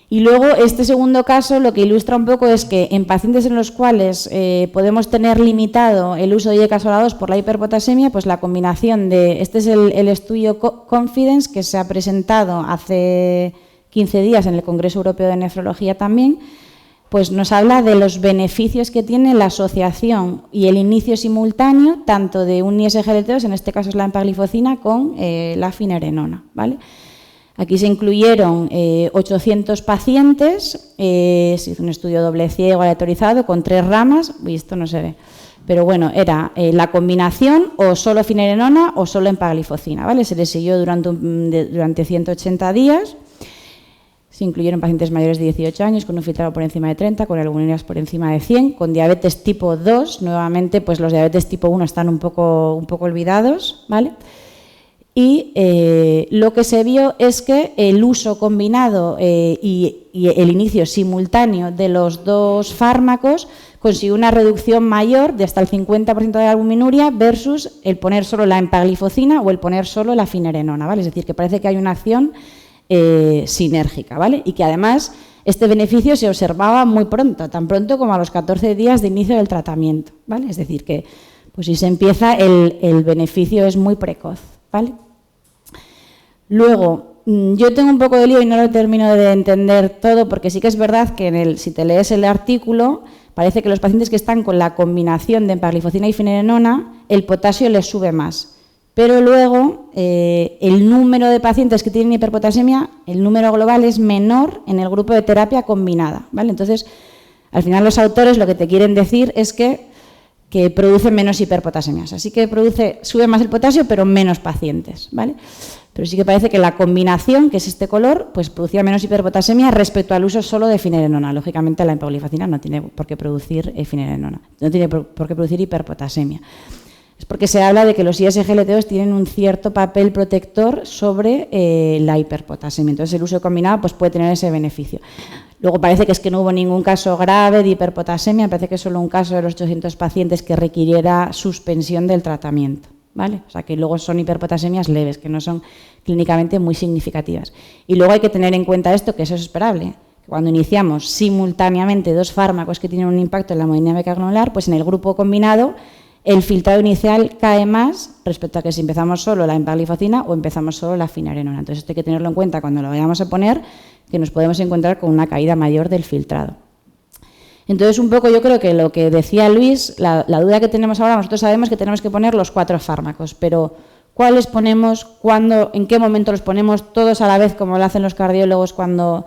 Y luego este segundo caso lo que ilustra un poco es que en pacientes en los cuales podemos tener limitado el uso de IECA-SOLA2 por la hiperpotasemia, pues la combinación de, este es el estudio Confidence que se ha presentado hace 15 días en el Congreso Europeo de Nefrología también, pues nos habla de los beneficios que tiene la asociación y el inicio simultáneo tanto de un ISGLT2, en este caso es la empagliflozina, con la finerenona, ¿vale? Aquí se incluyeron 800 pacientes, se hizo un estudio doble ciego aleatorizado con 3 ramas, y esto no se ve, pero bueno, era la combinación o solo finerenona o solo empagliflozina, ¿vale? Se les siguió durante 180 días. Se incluyeron pacientes mayores de 18 años con un filtrado por encima de 30, con albuminias por encima de 100, con diabetes tipo 2. Nuevamente, pues los diabetes tipo 1 están un poco olvidados, ¿vale? Y lo que se vio es que el uso combinado y el inicio simultáneo de los dos fármacos consiguió una reducción mayor de hasta el 50% de la albuminuria versus el poner solo la empagliflozina o el poner solo la finerenona, ¿vale? Es decir, que parece que hay una acción sinérgica, ¿vale? Y que además este beneficio se observaba muy pronto, tan pronto como a los 14 días de inicio del tratamiento, ¿vale? Es decir, que pues si se empieza el beneficio es muy precoz, ¿vale? Luego, yo tengo un poco de lío y no lo termino de entender todo porque sí que es verdad que si te lees el artículo parece que los pacientes que están con la combinación de empagliflozina y finerenona el potasio les sube más. Pero luego, el número de pacientes que tienen hiperpotasemia, el número global es menor en el grupo de terapia combinada, ¿vale? Entonces, al final los autores lo que te quieren decir es que produce menos hiperpotasemias. Así que sube más el potasio, pero menos pacientes, ¿vale? Pero sí que parece que la combinación, que es este color, pues producía menos hiperpotasemia respecto al uso solo de finerenona. Lógicamente, la empagliflozina no tiene por qué producir finerenona, no tiene por qué producir hiperpotasemia. Es porque se habla de que los ISGLT2 tienen un cierto papel protector sobre la hiperpotasemia. Entonces, el uso combinado pues, puede tener ese beneficio. Luego parece que es que no hubo ningún caso grave de hiperpotasemia, parece que es solo un caso de los 800 pacientes que requiriera suspensión del tratamiento, ¿vale? O sea, que luego son hiperpotasemias leves, que no son clínicamente muy significativas. Y luego hay que tener en cuenta esto, que eso es esperable. Cuando iniciamos simultáneamente dos fármacos que tienen un impacto en la hemodinámica glomerular, pues en el grupo combinado el filtrado inicial cae más respecto a que si empezamos solo la empagliflozina o empezamos solo la finerenona. Entonces, esto hay que tenerlo en cuenta cuando lo vayamos a poner, que nos podemos encontrar con una caída mayor del filtrado. Entonces, un poco yo creo que lo que decía Luis, la duda que tenemos ahora, nosotros sabemos que tenemos que poner los 4 fármacos, pero ¿cuáles ponemos, cuándo, en qué momento los ponemos todos a la vez, como lo hacen los cardiólogos cuando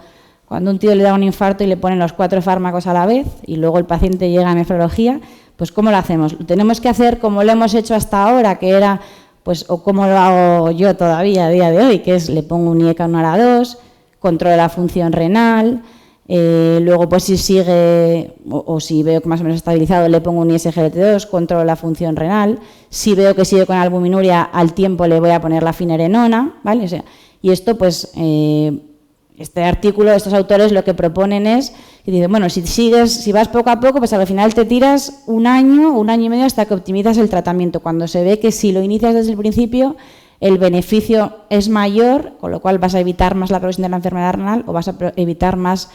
un tío le da un infarto y le ponen los 4 fármacos a la vez y luego el paciente llega a nefrología? Pues ¿cómo lo hacemos? ¿Lo tenemos que hacer como lo hemos hecho hasta ahora, que era, pues, o como lo hago yo todavía a día de hoy, que es le pongo un IECA 1 a la 2, controlo la función renal, luego pues si sigue, o si veo que más o menos está estabilizado, le pongo un ISGLT2, controlo la función renal, si veo que sigue con albuminuria, al tiempo le voy a poner la finerenona, ¿vale? O sea, y esto pues, este artículo, estos autores lo que proponen es que dicen, bueno, si vas poco a poco, pues al final te tiras un año y medio hasta que optimizas el tratamiento, cuando se ve que si lo inicias desde el principio, el beneficio es mayor, con lo cual vas a evitar más la progresión de la enfermedad renal o vas a evitar más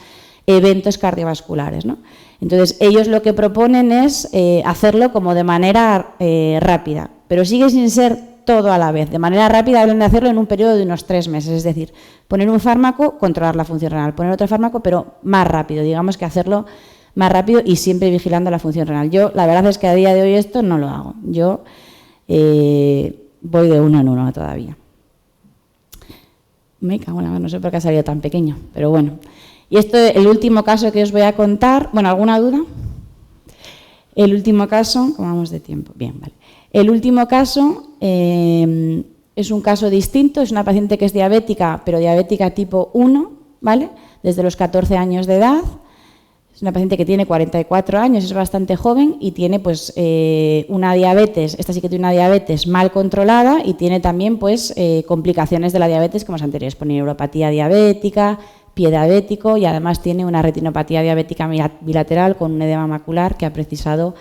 eventos cardiovasculares, ¿no? Entonces, ellos lo que proponen es hacerlo como de manera rápida, pero sigue sin ser todo a la vez. De manera rápida hablan de hacerlo en un periodo de unos 3 meses, es decir, poner un fármaco, controlar la función renal, poner otro fármaco, pero más rápido, digamos que hacerlo más rápido y siempre vigilando la función renal. Yo, la verdad es que a día de hoy esto no lo hago. Yo voy de uno en uno todavía. Me cago en la mano, no sé por qué ha salido tan pequeño, pero bueno. Y esto es el último caso que os voy a contar. Bueno, ¿alguna duda? El último caso, ¿cómo vamos de tiempo? Bien, vale. El último caso es es un caso distinto, es una paciente que es diabética, pero diabética tipo 1, ¿vale? Desde los 14 años de edad. Es una paciente que tiene 44 años, es bastante joven y tiene pues una diabetes, esta sí que tiene una diabetes mal controlada y tiene también pues complicaciones de la diabetes como las anteriores, neuropatía diabética, pie diabético y además tiene una retinopatía diabética bilateral con un edema macular que ha precisado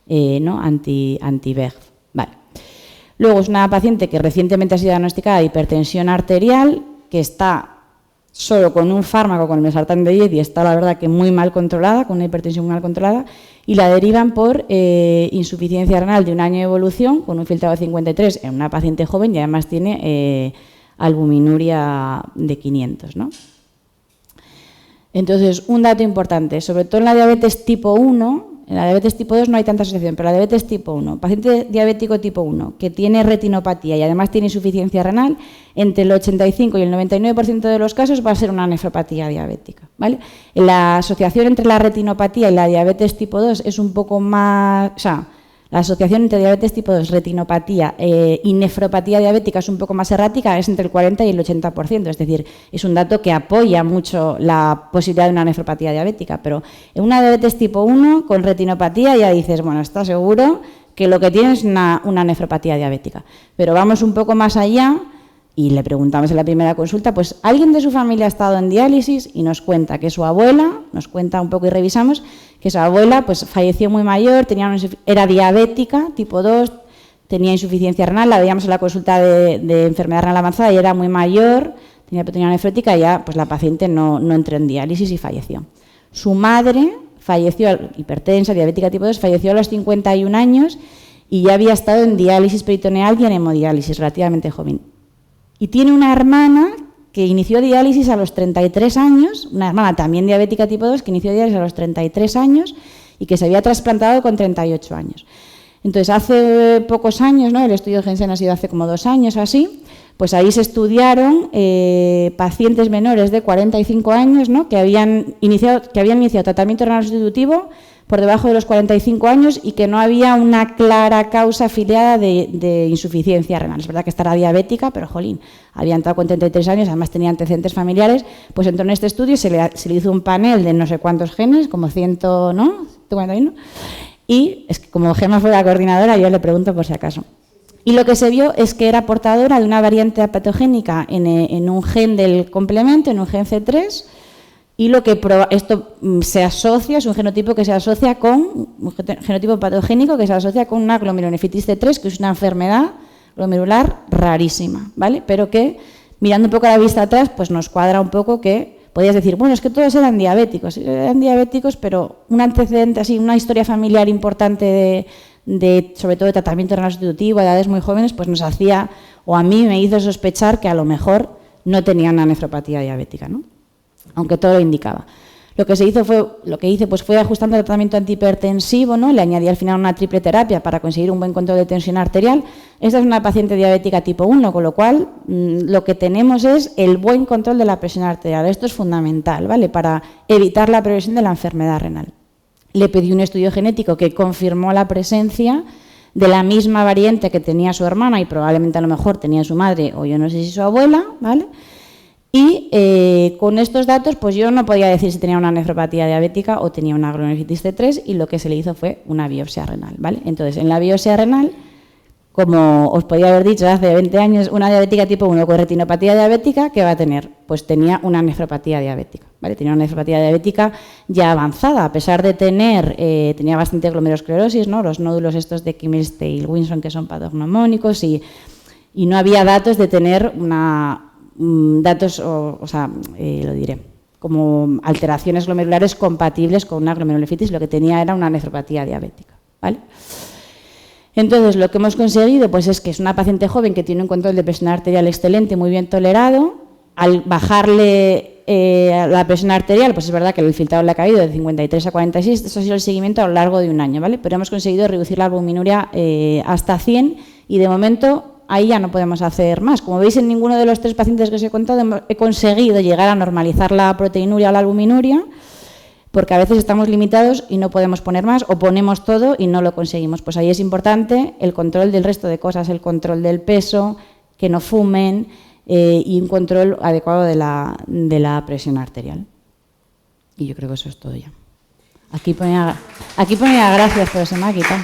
¿no? anti-VEGF. Vale. Luego es una paciente que recientemente ha sido diagnosticada de hipertensión arterial, que está solo con un fármaco, con el mesartán de 10, y está la verdad que muy mal controlada, con una hipertensión muy mal controlada, y la derivan por insuficiencia renal de un año de evolución, con un filtrado de 53 en una paciente joven y además tiene albuminuria de 500, ¿no? Entonces, un dato importante, sobre todo en la diabetes tipo 1, en la diabetes tipo 2 no hay tanta asociación, pero la diabetes tipo 1, paciente diabético tipo 1 que tiene retinopatía y además tiene insuficiencia renal, entre el 85 y el 99% de los casos va a ser una nefropatía diabética, ¿vale? La asociación entre la retinopatía y la diabetes tipo 2 es un poco más, o sea, la asociación entre diabetes tipo 2, retinopatía y nefropatía diabética es un poco más errática, es entre el 40 y el 80%, es decir, es un dato que apoya mucho la posibilidad de una nefropatía diabética, pero en una diabetes tipo 1 con retinopatía ya dices, bueno, está seguro que lo que tienes es una nefropatía diabética, pero vamos un poco más allá y le preguntamos en la primera consulta, pues alguien de su familia ha estado en diálisis y nos cuenta que su abuela, nos cuenta un poco y revisamos, que su abuela pues falleció muy mayor, era diabética, tipo 2, tenía insuficiencia renal, la veíamos en la consulta de enfermedad renal avanzada y era muy mayor, tenía hipertensión nefrótica y ya pues la paciente no entró en diálisis y falleció. Su madre falleció, hipertensa, diabética tipo 2, falleció a los 51 años y ya había estado en diálisis peritoneal y en hemodiálisis, relativamente joven. Y tiene una hermana que inició diálisis a los 33 años, una hermana también diabética tipo 2, que inició diálisis a los 33 años y que se había trasplantado con 38 años. Entonces, hace pocos años, ¿no? El estudio de Jensen ha sido hace como 2 años o así, pues ahí se estudiaron pacientes menores de 45 años, ¿no? que habían iniciado tratamiento renal sustitutivo por debajo de los 45 años y que no había una clara causa afiliada de insuficiencia renal. Es verdad que estará diabética, pero jolín, había entrado con 33 años, además tenía antecedentes familiares, pues entonces en este estudio se le hizo un panel de no sé cuántos genes, como 100, ¿no? 141, y es que como Gemma fue la coordinadora, yo le pregunto por si acaso. Y lo que se vio es que era portadora de una variante patogénica en un gen del complemento, en un gen C3, y lo que esto se asocia, es un genotipo que se asocia con, un genotipo patogénico que se asocia con una glomerulonefritis C3, que es una enfermedad glomerular rarísima, ¿vale? Pero que, mirando un poco a la vista atrás, pues nos cuadra un poco que podías decir, bueno, es que todos eran diabéticos, pero un antecedente así, una historia familiar importante sobre todo de tratamiento renal sustitutivo a edades muy jóvenes, pues nos hacía, o a mí me hizo sospechar que a lo mejor no tenía una nefropatía diabética, ¿no? Aunque todo lo indicaba. Lo que hice fue ajustando el tratamiento antihipertensivo, ¿no? Le añadí al final una triple terapia para conseguir un buen control de tensión arterial. Esta es una paciente diabética tipo 1, con lo cual lo que tenemos es el buen control de la presión arterial. Esto es fundamental, ¿vale? Para evitar la progresión de la enfermedad renal. Le pedí un estudio genético que confirmó la presencia de la misma variante que tenía su hermana y probablemente a lo mejor tenía su madre o yo no sé si su abuela, ¿vale? Y con estos datos, pues yo no podía decir si tenía una nefropatía diabética o tenía una glomerulonefritis C3 y lo que se le hizo fue una biopsia renal, ¿vale? Entonces, en la biopsia renal, como os podía haber dicho hace 20 años, una diabética tipo 1 con retinopatía diabética, ¿qué va a tener? Pues tenía una nefropatía diabética, ¿vale? Tenía una nefropatía diabética ya avanzada, a pesar de tener, tenía bastante glomerulosclerosis, ¿no? Los nódulos estos de Kimmel-Steil-Wilson que son patognomónicos y no había datos de tener lo diré, como alteraciones glomerulares compatibles con una glomerulonefritis, lo que tenía era una nefropatía diabética, ¿vale? Entonces, lo que hemos conseguido pues es que es una paciente joven que tiene un control de presión arterial excelente, muy bien tolerado. Al bajarle la presión arterial, pues es verdad que el filtrado le ha caído de 53 a 46, eso ha sido el seguimiento a lo largo de un año, ¿vale? Pero hemos conseguido reducir la albuminuria hasta 100 y de momento ahí ya no podemos hacer más. Como veis, en ninguno de los 3 pacientes que os he contado he conseguido llegar a normalizar la proteinuria o la albuminuria, porque a veces estamos limitados y no podemos poner más, o ponemos todo y no lo conseguimos. Pues ahí es importante el control del resto de cosas, el control del peso, que no fumen y un control adecuado de la presión arterial. Y yo creo que eso es todo ya. Aquí ponía gracias, pero se me ha quitado.